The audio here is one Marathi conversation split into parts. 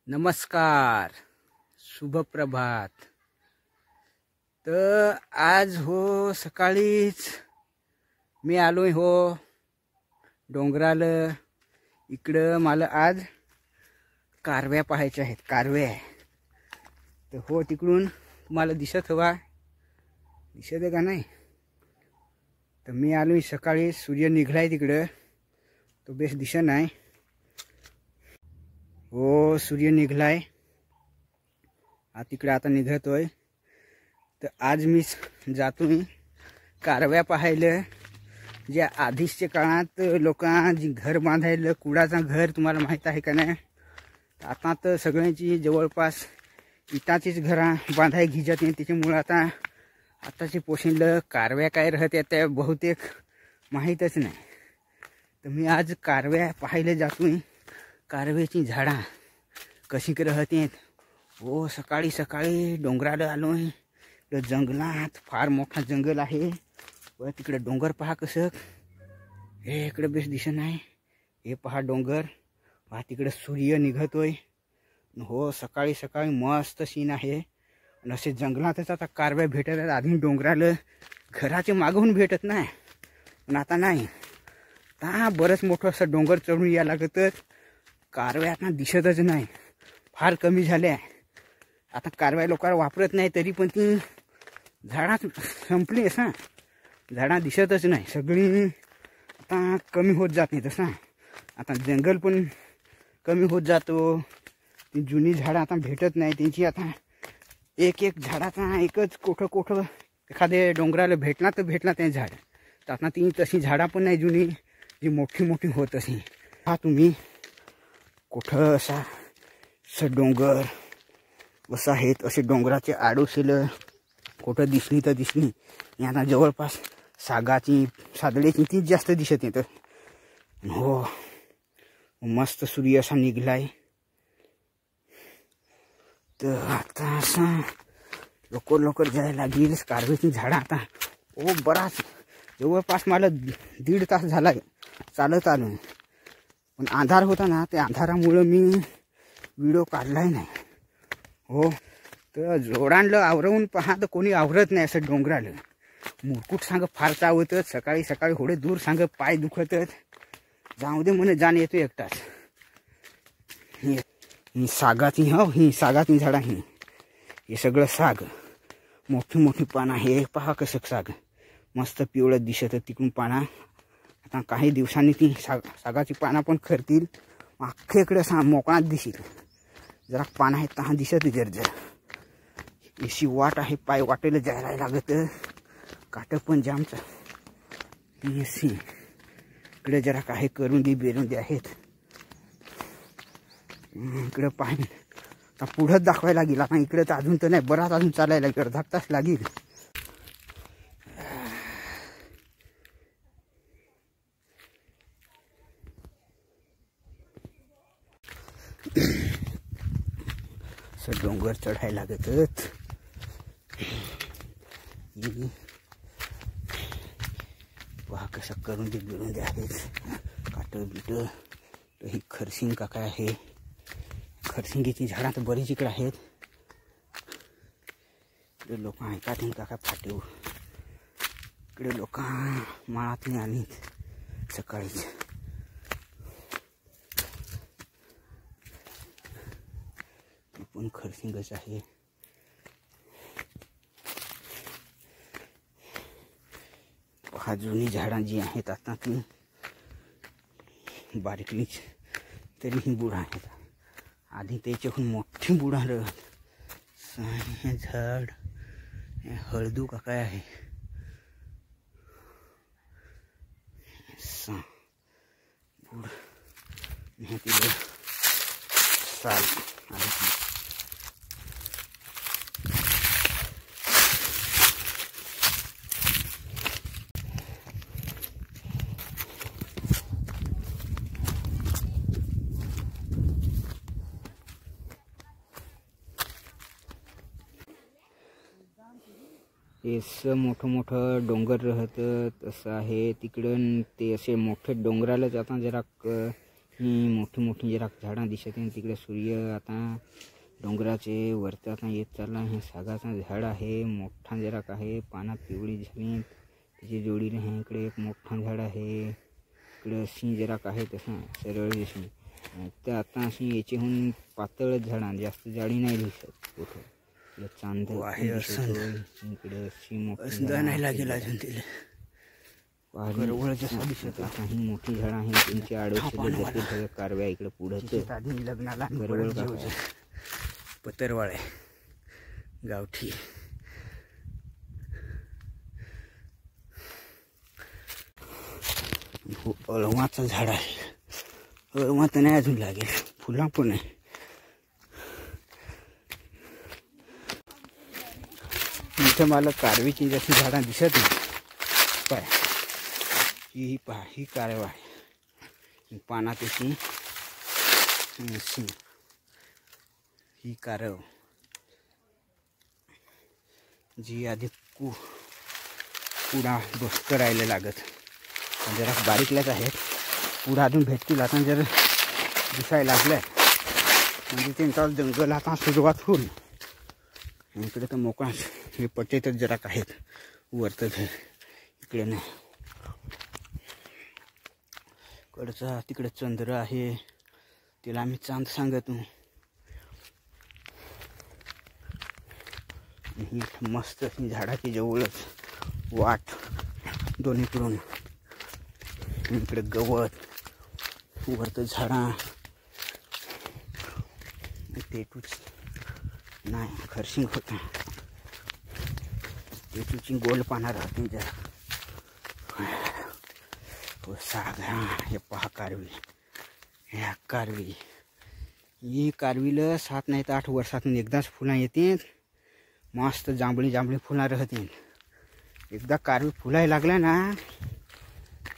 नमस्कार, शुभ प्रभात। तर आज हो सकाळीच मी आलोय हो डोंगराला। इकडं मला आज कारव्या पाहायच्या आहेत, कारव्या। तर हो तिकडून तुम्हाला दिसत हवा, दिसत आहे का नाही? तर मी आलोय सकाळी, सूर्य निघलाय तिकडं, तो बेस दिसत नाही। हो सूर्य निघलाय, तिकडे आता निघतोय। तर आज मी जातोय कारव्या पाहायला। जे आधीच्या काळात लोकांनी घर बांधायला कुडाचं घर, तुम्हाला माहित आहे का नाही? आता तर सगळ्यांची जवळपास इटाचीच घरा बांधाय घिजत नाही, त्याच्यामुळे आताची पोशिंदला कारव्या काय राहत्या त्या बहुतेक माहीतच नाही। तर मी आज कारव्या पाहायला जातोय। कारव्याची झाडा कशी राहतात हो। सकाळी सकाळी डोंगराला आलोय। तर जंगलात फार मोठा जंगल आहे व तिकडे डोंगर पहा कसं, हे इकडे बेस दिसत नाही। हे पहा डोंगर, पहा तिकडे सूर्य निघतोय हो। सकाळी सकाळी मस्त सीन आहे। आणि असे जंगलातच आता कारव्या भेटत आहेत। आधी डोंगराला घराचे मागून भेटत नाही, पण आता नाही। आता बरंच मोठं असं डोंगर चढून या लागत, कारव्या आता दिसतच नाही, फार कमी झाल्या। आता कारव्या लोकांना वापरत नाही, तरी पण ती झाडात संपली असं, झाडा दिसतच नाही, सगळी आता कमी होत जात नाही। तसं आता जंगल पण कमी होत जातो। ती जुनी झाडं आता भेटत नाही, त्यांची आता एक एक झाडाचा एकच कोठं एखाद्या डोंगराला भेटला तर भेटला त्या झाड। तर आता ती तशी झाडा पण नाही जुनी, जी मोठी मोठी होत असे। हा तुम्ही कुठं असा डोंगर वसा आहेत, असे डोंगराचे आडोशील कुठं दिसली तर दिसली। आता जवळपास सागाची सादळ्याची तीच जास्त दिसत येतं हो। मस्त सूर्य असा निघलाय। तर आता असं लवकर जायला लागेल। कारव्याची झाडं आता हो बराच जवळपास मला 1.5 तास झाला चालत आलो, पण अंधार होता ना, त्या अंधारामुळे मी व्हिडिओ काढलाय नाही हो। तर जोडांना आवरवून पहा तर कोणी आवरत नाही असं डोंगराला। मुरकुट सांग फार चावतं, सकाळी सकाळी थोडे दूर सांग पाय दुखतत। जाऊ दे म्हणे, जाण येतो एकटाच। ही सागाची हो, ही सागाची झाडं ही, हे सगळं साग, मोठी मोठी पानं आहे। पहा कसं साग मस्त पिवळं दिसत तिकडून पाना। आता काही दिवसांनी ती सागाची पानं पण खरतील, अख्खे इकडे मोकळात दिसेल। जरा पानं आहेत तहा दिसत जर अशी वाट आहे, पाय वाटेला जायला लागत, काट पण जामचं। इकडे जरा काही करून दे आहेत। इकडे पाणी आता पुढंच दाखवायला लागेल। आता इकडे तर अजून तर नाही, बराच अजून चालायला लागेल, 1/2 तास लागेल। डोंगर चढायला लागत, पहा कसं करून दे आहेत, काट बिट। तर ही खरसिंग का काय आहे, खरसिंगीची झाडं तर बरीच इकडे आहेत। इकडे लोक ऐकत का काय फाटेव, इकडे लोक माळात आणि सकाळीच पण खरसिंगच आहे। पहा जुनी झाडं जी आहेत आता ती बारीकलीच तरीही बुडा आहेत, आधी त्याच्याहून मोठी बुडा राहत। हे झाड हळदू का काय आहे, बुड तिला साल आहे। असं मोठं डोंगर राहतं तसं आहे तिकडं। ते असे मोठे डोंगराला जाता जरा ही मोठी मोठी जरा झाडं दिसत आहे. तिकडे सूर्य आता डोंगराचे वरती आता येत चालला. हे सागाचं झाड आहे, मोठा जरा आहे, पानात पिवळी झाली त्याची जोडीने आहे. इकडे एक मोठा झाड आहे, इकडे अशी जरा आहे तसं सरळ दिसून. तर आता अशी याच्याहून पातळ झाडा, जास्त जाडी नाही दिसत कुठं. इकडे चांद इकडे अशी मोठी नाही लागेल अजून तिला दिसत. आता ही मोठी झाड आहे, त्यांची आडोशी कारव्या इकडे पुढं लग्नाला गरवळ पतरवाळ आहे गावठी. अळवाचं झाड आहे. अळवा तर नाही अजून लागेल, फुला पण आहे. इथं मला कारवीची जशी झाडं दिसत नाही. पाय ही पहा, ही कारव आहे पानात अशी. ही कारव जी आधी पुढा करायला लागत, जरा बारीकल्याच आहेत. पुढं अजून भेटतील आता जर दिसायला लागल्या म्हणजे त्यांचा जंगल आता सुरुवात होईल. इकडे तर मोकळा हे पट्टेतच जरा आहेत वरतं घर, इकडे नाही. कडचा तिकडे चंद्र आहे, तिला आम्ही चांद सांगतो. ही मस्त झाडाची जवळच वाट दोन्हीकडून. इकडे गवत, वरतं झाडा, पेटूच नाही खर्शिंग होता. पेटूची गोल पाना राहते जरा. सागा हे पहा कारवी, ह्या कारवी. ही कारवीला 7 नाही तर 8 वर्षातून एकदाच फुलं येते. मस्त जांभळी जांभळी फुलं राहते. एकदा कारवी फुलायला लागल्या ना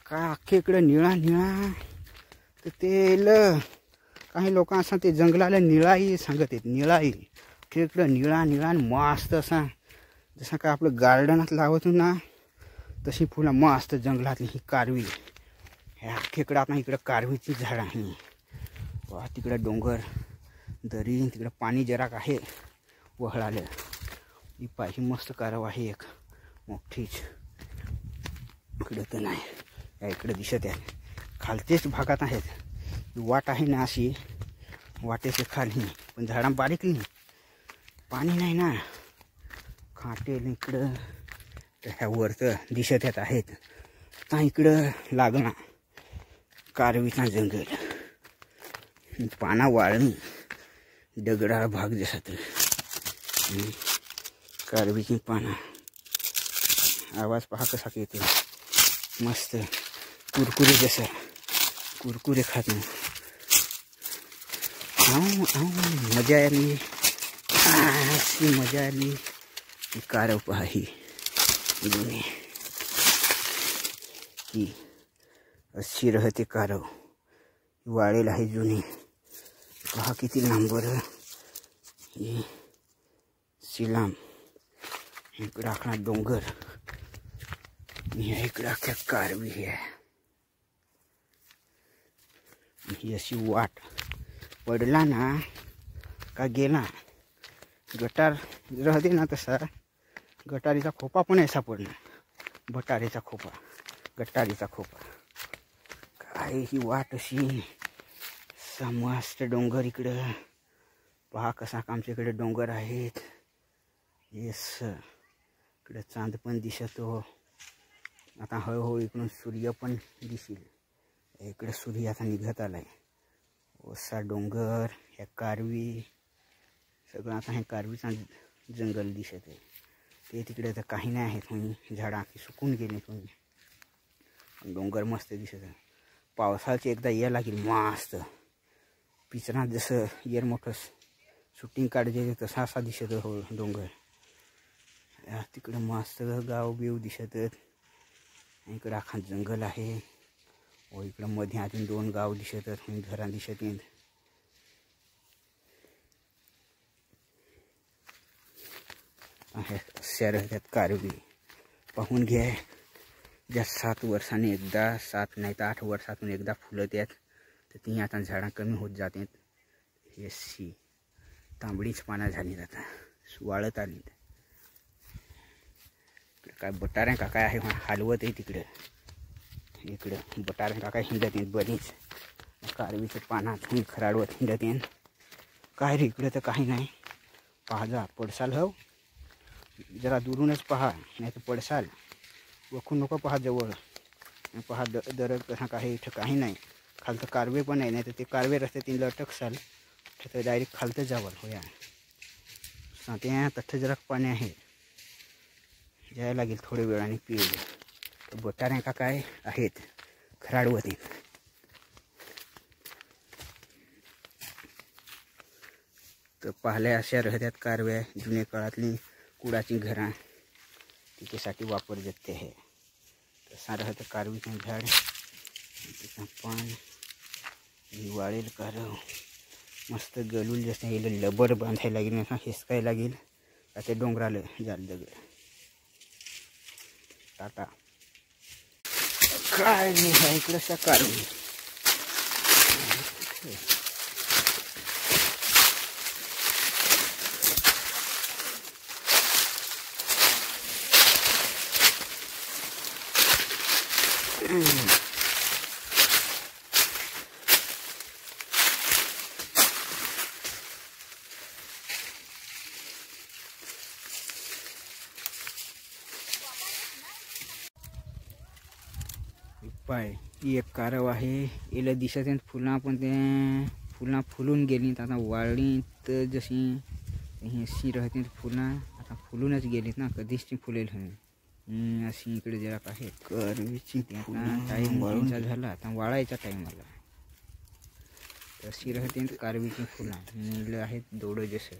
का अख्खे इकडे निळा निळा. तर तेल काही लोक असं ते जंगलाला निळाई सांगत आहेत. निळाई इकडं निळा निळा मस्त असा, जसं का आपलं गार्डनात लावतो ना तशी फुलं मस्त जंगलातली. ही कारवी ह्या अख्खेकडं आता इकडं कारवीची झाड आहे. वा तिकडे डोंगर दरी, तिकडं पाणी जरा आहे वहळालं. ही पाहिजे मस्त कारव आहे एक मोठीच. इकडं तर नाही, या इकडे दिसत आहे. खालतेच भागात आहेत. वाट आहे ना अशी, वाटेचे खाली पण झाडा बारीकली, पाणी नाही ना खाटेल इकडं. तर ह्या वरतं दिसत येत आहेत. आता इकडं लागणार कारवीचा जंगल, पाना वाळणी, दगडाळ भाग जसा तर कारवीची पाना. आवाज पहा कसा येतो मस्त, कुरकुरे जसं कुरकुरे खात नाही. मजा आली, अशी मजा आली. ही कारव पहा, ही जुनी ही अशी राहते कारव. वाळेल आहे जुनी. पहा किती लांबर ही सिलाम. इकडं आखणा डोंगर, इकडं अख्ख्या कारवी आहे. ही अशी वाट पडला ना का गेला. गटार राहते ना तसा गटारीचा खोपा पण आहे सापडला. बटारीचा खोपा, गटारीचा खोपा. काय ही वाट अशी मस्त डोंगर. इकडं पहा कसा आमच्या इकडे डोंगर आहेत. येस, इकडे चांद पण दिसतो. आता हळूहळू इकडून सूर्य पण दिसेल. इकडे सूर्य आता निघत आलाय. ओसा डोंगर, ह्या कारवी सगळं. आता हे कारवीचा जंगल दिसत आहे. ते तिकडे तर काही नाही आहे. तुम्ही झाडा सुकून गेले. तुम्ही डोंगर मस्त दिसत आहे. पावसाळ्याची एकदा यायला लागेल मस्त. पिचरात जसं येर मोठं शूटिंग काढायचे तसा असा दिसत हो डोंगर. तिकडं मस्त गाव बिव दिसत. इकडं अख्खा जंगल आहे. व इकडं मध्ये अजून 2 गाव दिसत, घरा दिसत आहेत. अशा राहतात कारवी. पाहून घ्या, ज्या 7 वर्षांनी एकदा, 7 नाही तर 8 वर्षातून एकदा फुलं त्यात तर ती आता झाडं कमी होत जाते. हे सी तांबडीच पानं झाली आता, वाळत आली. काय बटाऱ्या का काय आहे हलवत आहे तिकडं. इकडं बटाऱ्या का काय हिंडत आहेत बरीच. कारवीच्या पानात खराडवत हिंडत आहेत. काय रे इकडे तर काही नाही. पहा जा पडसाल हो, जरा दुरूनच पहा, नाही तर पडसाल. वखून नको पहा जवळ. पहा दरड कसा काही इथं काही नाही. खालतं कारवे पण आहे, नाही तर ते कारवे रस्ते तीन लटकसाल तर डायरेक्ट खालतं जावं. होया सांगते तथं जरा पाणी आहे, जायला लागेल थोड्या वेळाने पिऊया. तर बटाऱ्या का काय आहेत खराडवती. तर पाहिल्या अशा राहत्यात कारव्या. जुन्या काळातली कुडाची घरा तिच्यासाठी वापर जाते आहे. तसा राहतं कारवीचं झाड. त्याचं पान वाळेल कारव मस्त गलूल जसं याला लबर बांधायला लागेल, असं हिसकायला लागेल का ते डोंगराला जाल दगड. टाटा काय नाही इकडं सकाळी. पाय एक कारव आहे. याला दिसत आहेत फुलं, पण ते फुलं फुलून गेली. आता वाळली तर जशी अशी राहते फुलं आता फुलूनच गेलीत ना. कधीच ती फुलेल हवी अशी. इकडे जरा आहे करवीची टाईम वाळूनचा झाला, आता वाळायचा टाईम आला. अशी राहते कारवीची फुलं आहेत दोडं जसं.